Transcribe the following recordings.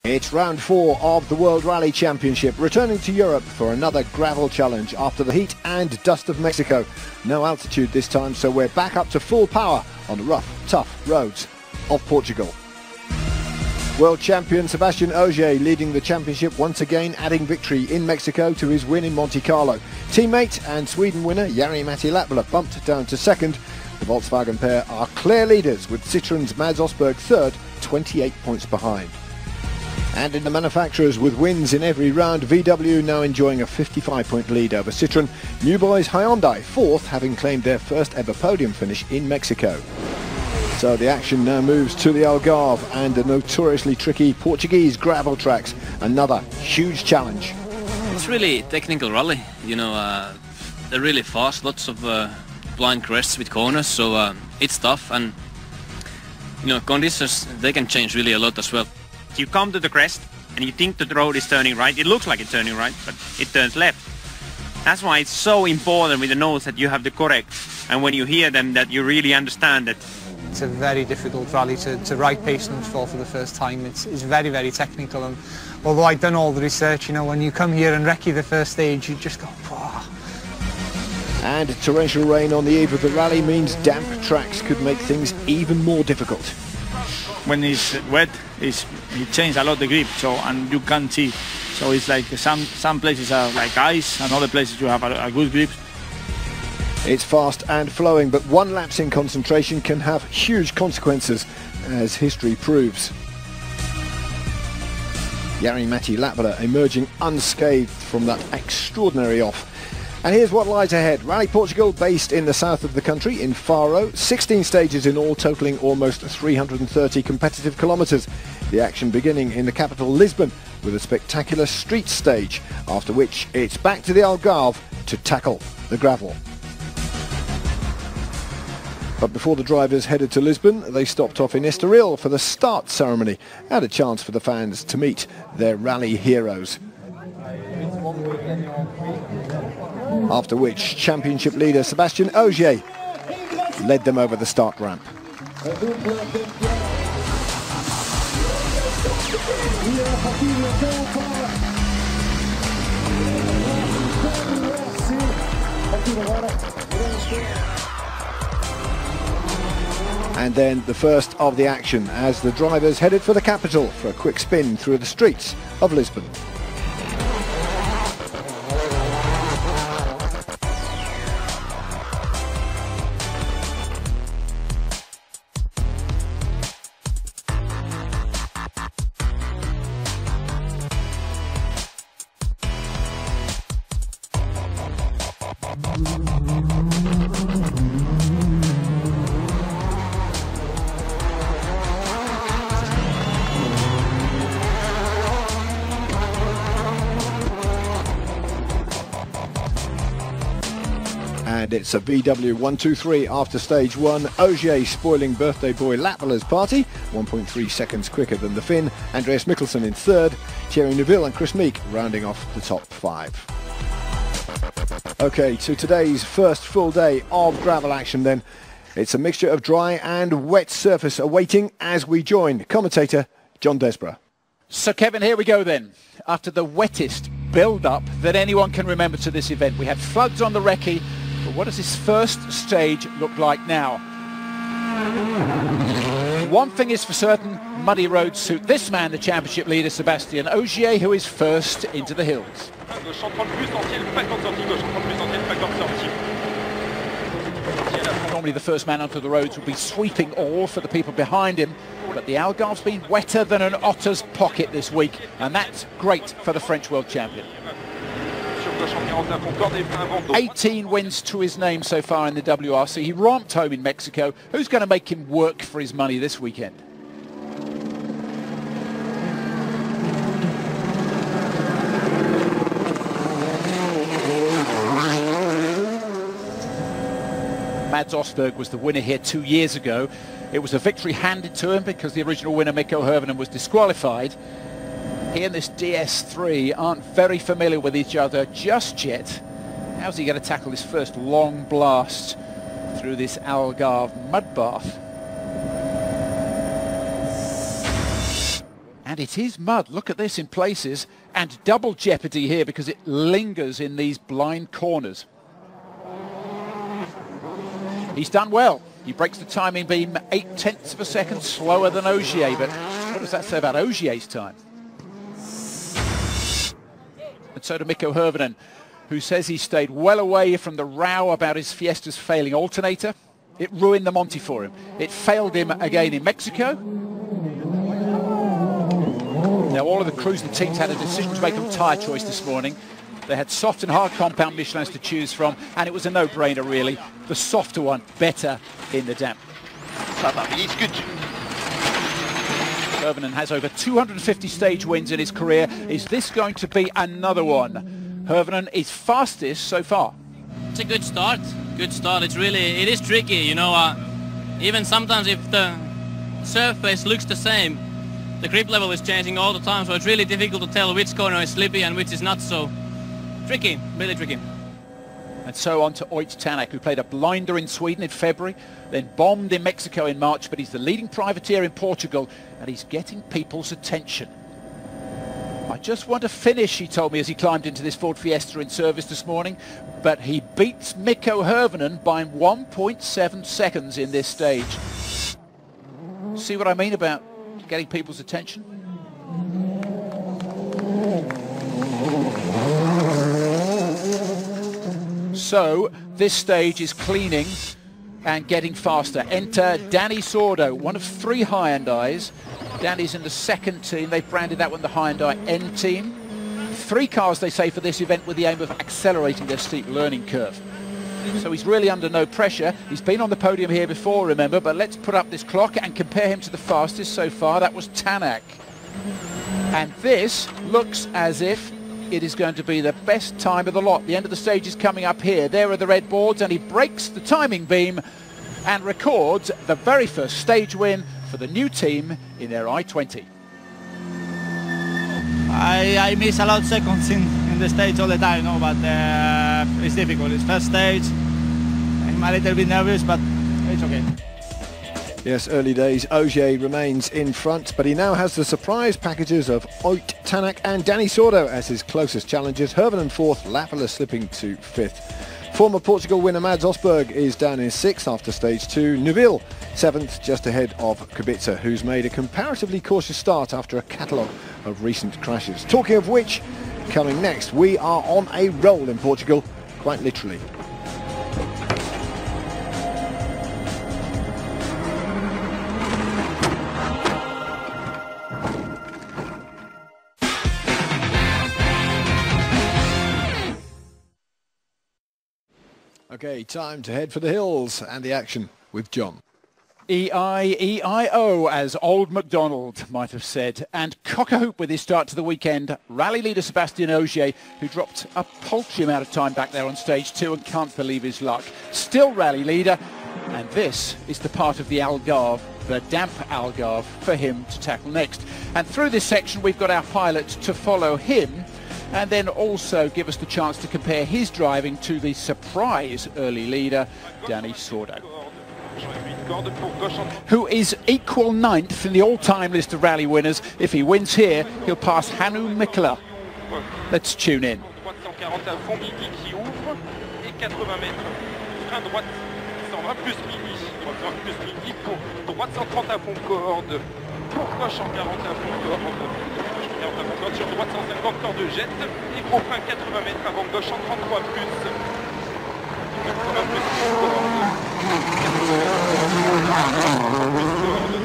It's round 4 of the World Rally Championship, returning to Europe for another gravel challenge after the heat and dust of Mexico. No altitude this time, so we're back up to full power on the rough, tough roads of Portugal. World champion Sebastian Ogier leading the championship once again, adding victory in Mexico to his win in Monte Carlo. Teammate and Sweden winner Jari-Matti Latvala bumped down to second. The Volkswagen pair are clear leaders with Citroen's Mads Osberg third, 28 points behind. And in the manufacturers with wins in every round, VW now enjoying a 55-point lead over Citroen. New boys Hyundai fourth, having claimed their first ever podium finish in Mexico. So the action now moves to the Algarve and the notoriously tricky Portuguese gravel tracks. Another huge challenge. It's really technical rally, you know, they're really fast, lots of blind crests with corners, so it's tough, and you know, conditions, they can change really a lot as well. You come to the crest and you think that the road is turning right. It looks like it's turning right, but it turns left. That's why it's so important with the notes that you have the correct, and when you hear them that you really understand that. It's a very difficult rally to ride pace notes for the first time. It's very, very technical, and although I've done all the research, you know, when you come here and recce the first stage, you just go, wow. And torrential rain on the eve of the rally means damp tracks could make things even more difficult. When it's wet, it changes a lot the grip, so, and you can't see. So it's like some places are like ice, and other places you have a good grip. It's fast and flowing, but one lapse in concentration can have huge consequences, as history proves. Jari-Matti Latvala emerging unscathed from that extraordinary off. And here's what lies ahead. Rally Portugal, based in the south of the country, in Faro. 16 stages in all, totalling almost 330 competitive kilometres. The action beginning in the capital, Lisbon, with a spectacular street stage, after which it's back to the Algarve to tackle the gravel. But before the drivers headed to Lisbon, they stopped off in Estoril for the start ceremony and a chance for the fans to meet their rally heroes. After which, championship leader Sebastian Ogier led them over the start ramp. And then the first of the action as the drivers headed for the capital for a quick spin through the streets of Lisbon. And it's a VW 1-2-3 after stage 1. Ogier spoiling birthday boy Latvala's party, 1.3 seconds quicker than the Finn. Andreas Mikkelsen in third. Thierry Neuville and Chris Meek rounding off the top 5. OK, to today's first full day of gravel action then. It's a mixture of dry and wet surface awaiting as we join commentator John Desborough. So Kevin, here we go then. After the wettest build-up that anyone can remember to this event, we had floods on the recce. But what does this first stage look like now? One thing is for certain, muddy roads suit this man, the championship leader Sebastian Ogier, who is first into the hills. Normally the first man onto the roads would be sweeping all for the people behind him, but the Algarve's been wetter than an otter's pocket this week, and that's great for the French world champion. 18 wins to his name so far in the WRC. He romped home in Mexico. Who's going to make him work for his money this weekend? Mads Osberg was the winner here 2 years ago. It was a victory handed to him because the original winner, Mikko Hirvonen, was disqualified. He and this DS3 aren't very familiar with each other just yet. How's he going to tackle this first long blast through this Algarve mud bath? And And it is mud. Look at this in places. And double jeopardy here because it lingers in these blind corners. He's done well. He breaks the timing beam 0.8 of a second slower than Ogier. But what does that say about Ogier's time? And so to Mikko Hirvonen, who says he stayed well away from the row about his Fiesta's failing alternator. It ruined the Monty for him. It failed him again in Mexico. Now all of the crews and teams had a decision to make on tyre choice this morning. They had soft and hard compound Michelins to choose from, and it was a no-brainer really. The softer one, better in the damp. Hirvonen has over 250 stage wins in his career. Is this going to be another one? Hirvonen is fastest so far. It's a good start. Good start. It is tricky, you know. Even sometimes if the surface looks the same, the grip level is changing all the time, so it's really difficult to tell which corner is slippy and which is not. So tricky, really tricky. And so on to Oyt Tanak, who played a blinder in Sweden in February, then bombed in Mexico in March, but he's the leading privateer in Portugal, and he's getting people's attention. I just want to finish, he told me as he climbed into this Ford Fiesta in service this morning, but he beats Mikko Hirvonen by 1.7 seconds in this stage. See what I mean about getting people's attention? So this stage is cleaning and getting faster. Enter Danny Sordo, one of 3 Hyundais. Danny's in the second team. They've branded that one the Hyundai N team. 3 cars, they say, for this event with the aim of accelerating their steep learning curve. So he's really under no pressure. He's been on the podium here before, remember, but let's put up this clock and compare him to the fastest so far. That was Tanak. And this looks as if it is going to be the best time of the lot. The end of the stage is coming up here. There are the red boards, and he breaks the timing beam and records the very first stage win for the new team in their I-20. I miss a lot of seconds in the stage all the time, no, but it's difficult. It's first stage. I'm a little bit nervous, but it's okay. Yes, early days. Ogier remains in front, but he now has the surprise packages of Oyt Tanak and Danny Sordo as his closest challengers. Hirvonen 4th, Lappala slipping to 5th. Former Portugal winner Mads Osberg is down in 6th after stage 2. Neuville 7th, just ahead of Kubica, who's made a comparatively cautious start after a catalogue of recent crashes. Talking of which, coming next, we are on a roll in Portugal, quite literally. Okay, time to head for the hills and the action with John. E-I-E-I-O, as old MacDonald might have said. And cock-a-hoop with his start to the weekend. Rally leader Sebastian Ogier, who dropped a paltry amount of time back there on stage 2 and can't believe his luck. Still rally leader, and this is the part of the Algarve, the damp Algarve, for him to tackle next. And through this section, we've got our pilot to follow him, and then also give us the chance to compare his driving to the surprise early leader, Danny Sordo, who is equal 9th in the all-time list of rally winners. If he wins here, he'll pass Hannu Mikkola. Let's tune in. Sur droite 150 corps de jet et gros frein 80 mètres avant gauche en 33 plus. 80 plus corde,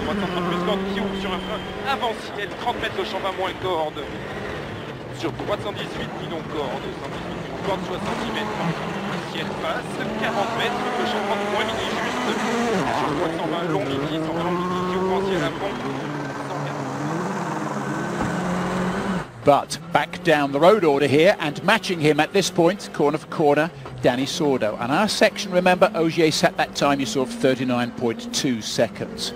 droite 130 plus corde qui ouvre sur un frein avant ciel, 30 mètres gauche en 20 moins corde. Sur droite 118 nylon corde, 118 nylon corde, 60 mètres. Ciel passe, 40 mètres, gauche en 30 moins mini juste. Sur droite 120 long mini, 120 long mini qui ouvre en ciel à fond. But back down the road order here, and matching him at this point, corner for corner, Danny Sordo. And our section, remember, Ogier sat that time you saw of 39.2 seconds.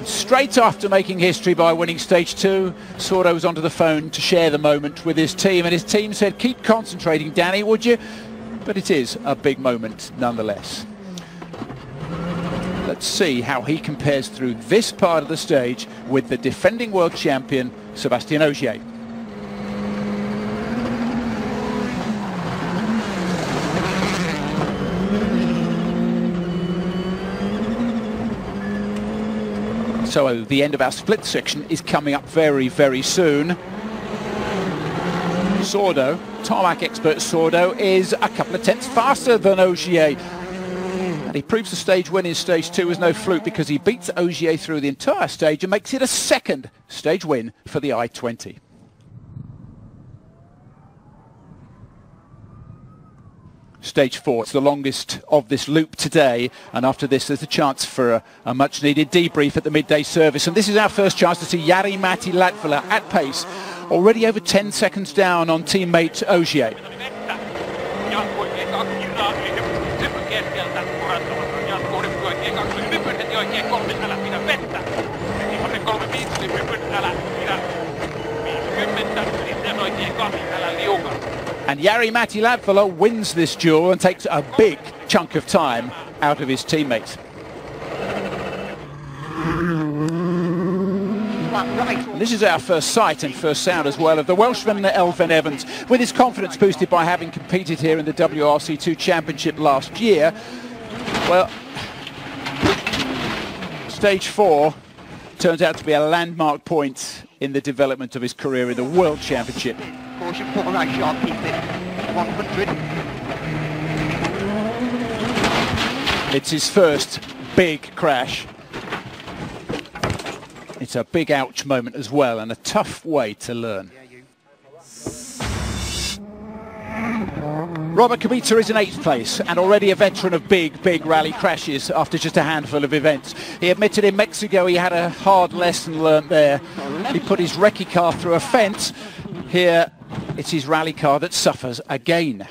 Straight after making history by winning stage 2, Sordo was onto the phone to share the moment with his team, and his team said, keep concentrating, Danny, would you? But it is a big moment nonetheless. Let's see how he compares through this part of the stage with the defending world champion, Sébastien Ogier. So the end of our split section is coming up very, very soon. Sordo, tarmac expert Sordo, is a couple of tenths faster than Ogier. And he proves the stage win in stage 2 is no fluke, because he beats Ogier through the entire stage and makes it a second stage win for the I-20. Stage 4, it's the longest of this loop today, and after this there's a chance for a much needed debrief at the midday service, and this is our first chance to see Jari-Matti Latvala at pace, already over 10 seconds down on teammate Ogier. And Jari-Matti Latvala wins this duel and takes a big chunk of time out of his teammates. And this is our first sight and first sound as well of the Welshman Elfyn Evans, with his confidence boosted by having competed here in the WRC2 Championship last year. Well, stage 4 turns out to be a landmark point in the development of his career in the World Championship. Caution, put right sharp, keep it 100. It's his first big crash. It's a big ouch moment as well, and a tough way to learn. Robert Kubica is in 8th place and already a veteran of big rally crashes after just a handful of events. He admitted in Mexico he had a hard lesson learnt there. He put his recce car through a fence. Here it's his rally car that suffers again.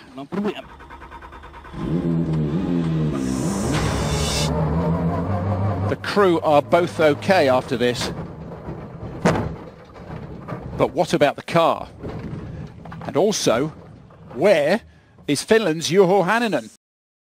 The crew are both okay after this. But what about the car? And also, where is Finland's Juho Hänninen?